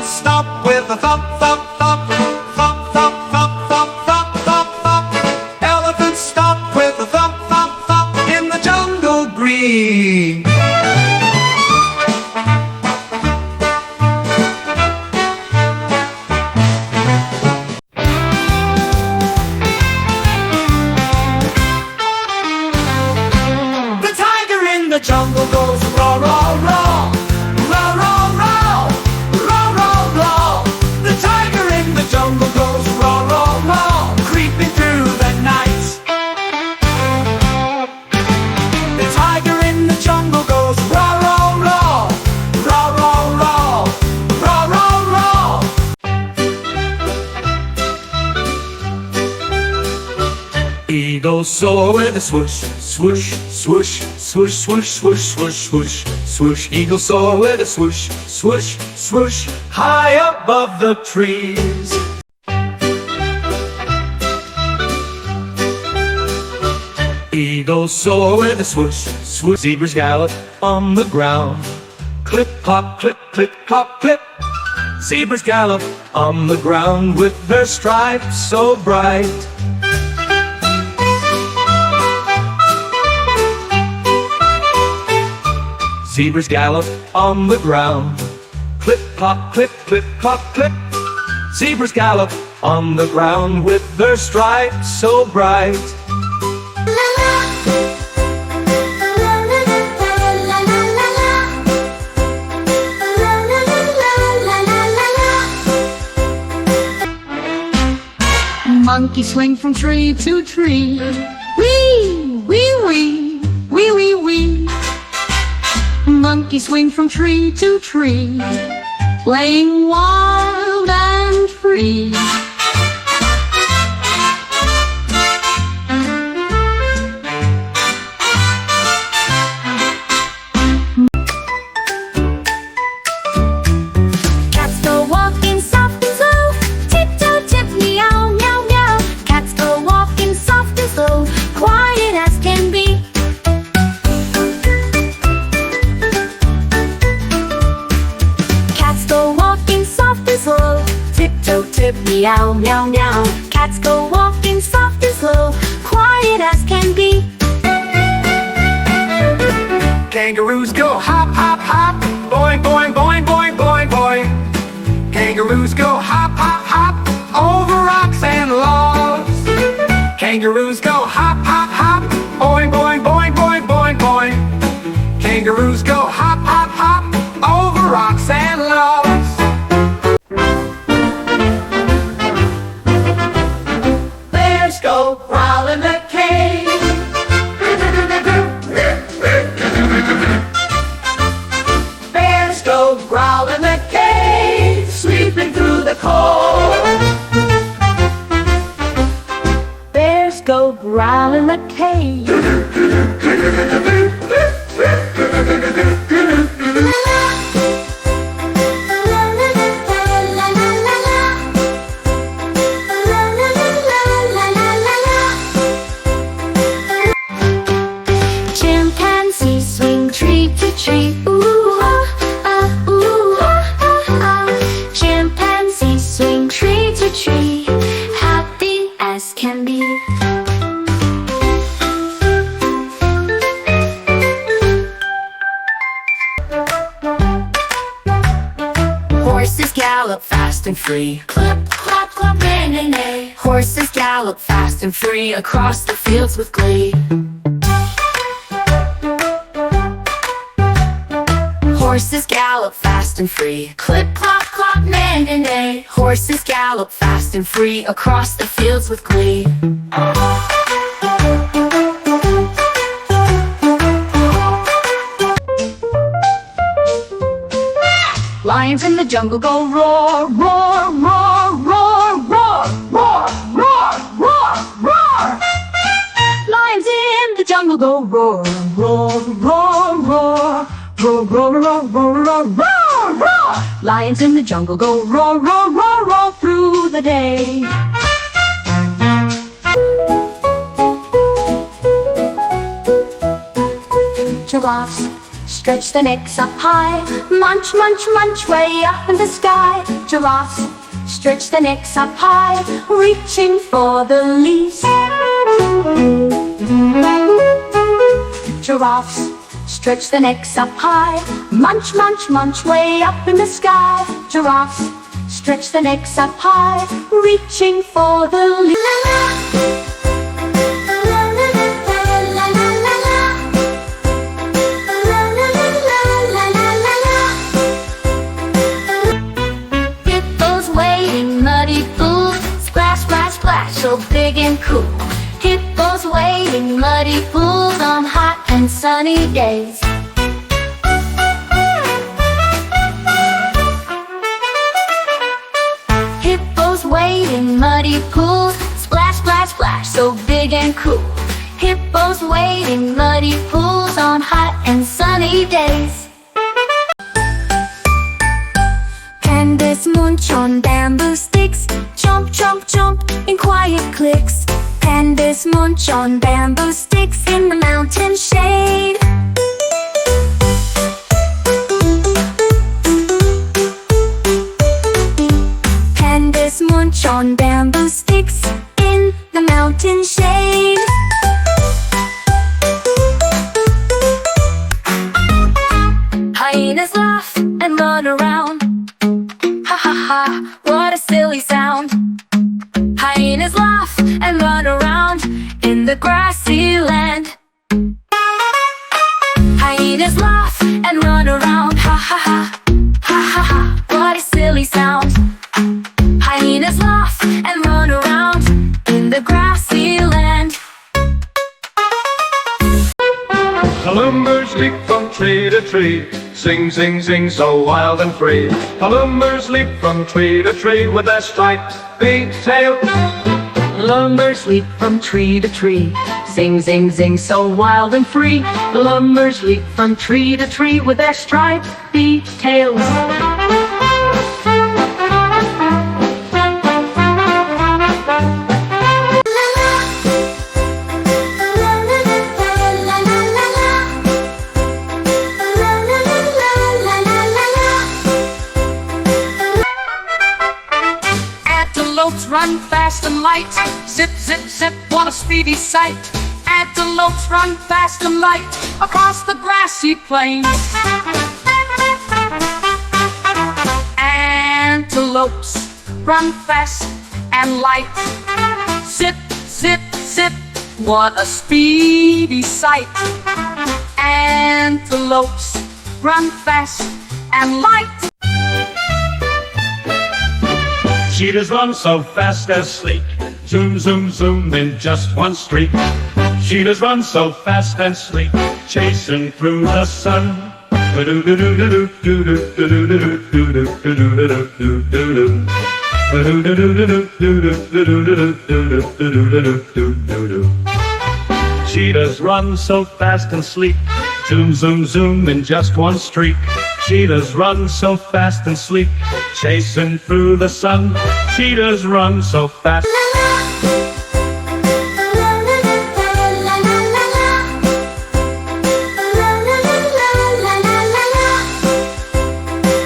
Elephants stop with a thump, thump, thump. Thump, thump, thump, thump, thump, thump, thump. Elephants stop with a thump, thump, thump in the jungle green. The jungle goes raw, raw, raw, raw, raw, raw, raw, raw, raw. The tiger in the jungle goes raw, raw, raw, creeping through the night. The tiger in the jungle goes raw, raw, raw, raw, raw, raw, raw, raw, raw. Eagles soar with a swoosh, swoosh, swoosh, swoosh, swoosh, swoosh, swoosh, swoosh, swoosh. Eagles soar with a swoosh, swoosh, swoosh, high above the trees. Eagles soar with a swoosh, swoosh. Zebras gallop on the ground. Clip, clop, clip, clip, clop, clip. Zebras gallop on the ground with their stripes so bright. Zebras gallop on the ground. Clip, clop, clip, clip, clop, clip. Zebras gallop on the ground with their stripes so bright. Monkeys swing from tree to tree. Wee, wee, wee, wee, wee, wee. Monkeys swing from tree to tree, playing wild and free. Cats go walking soft and slow, tiptoe tip meow meow meow. Cats go walking soft and slow, quiet as can be. Tiptoe tip meow meow meow. Cats go walking soft and slow, quiet as can be. Kangaroos go hop, hop, hop, boing, boing, boing, boing, boing, boing. Kangaroos go hop, hop, hop, over rocks and logs. Kangaroos go hop, hop, hop, boing, boing, boing, boing, boing, boing. Kangaroos go hop, hop, hop, over rocks and logs. Bears go prowl in the cave. Bears go growl in the cave, sweeping through the cold. Bears go growl in the cave. Chimpanzees swing tree to tree. Ooh, ooh, Chimpanzees swing tree to tree, happy as can be. Horses gallop fast and free. Clip, clop, clop, nay, nay, nay. Horses gallop fast and free across the fields with glee. Horses gallop fast and free. Clip, clop, clop, nay, nay, nay. Horses gallop fast and free across the fields with glee. Lions in the jungle go roar, roar, roar, roar, roar, roar, roar, roar, roar. Lions in the jungle go roar, roar, roar, roar, roar, roar, roar, roar, roar, roar, roar. Lions in the jungle go roar, roar, roar, roar through the day. Giraffes stretch their necks up high. Munch, munch, munch, way up in the sky. Giraffes stretch their necks up high, reaching for the leaves. Giraffes stretch their necks up high. Munch, munch, munch, way up in the sky. Giraffes stretch their necks up high, reaching for the leaves. Hippos wading muddy pools, splash, splash, splash, so big and cool. Hippos wading muddy pools on hot and sunny days. Hippos wading muddy pools, splash, splash, splash, so big and cool. Hippos wading muddy pools on hot and sunny days. Pandas munch on bamboo sticks, chomp, chomp, chomp in quiet clicks. Pandas munch on bamboo sticks in the mountain shade. Pandas munch on bamboo sticks in the mountain shade. Hyenas laugh and run around. Ha ha ha, what a silly sound. Hyenas laugh and run around in the grassy land. Hyenas laugh and run around. Ha ha ha, ha ha ha, what a silly sound. Hyenas laugh and run around in the grassy land. The Lemurs leap from tree to tree, sing, sing, sing, so wild and free. The Lemurs leap from tree to tree with their striped big tail. Lemurs leap from tree to tree, sing, zing, zing, so wild and free. The lemurs leap from tree to tree with their striped big tails. Antelopes run fast and light, zip, zip, zip, what a speedy sight. Antelopes run fast and light across the grassy plains. Antelopes run fast and light, zip, zip, zip, what a speedy sight. Antelopes run fast and light. Cheetahs run so fast as sleek, zoom, zoom, zoom in just one streak. Cheetahs run so fast and sleek, chasing through the sun. Cheetahs run so fast and sleek, zoom, zoom, zoom in just one streak. Cheetahs run so fast and sleek, chasing through the sun. Cheetahs run so fast.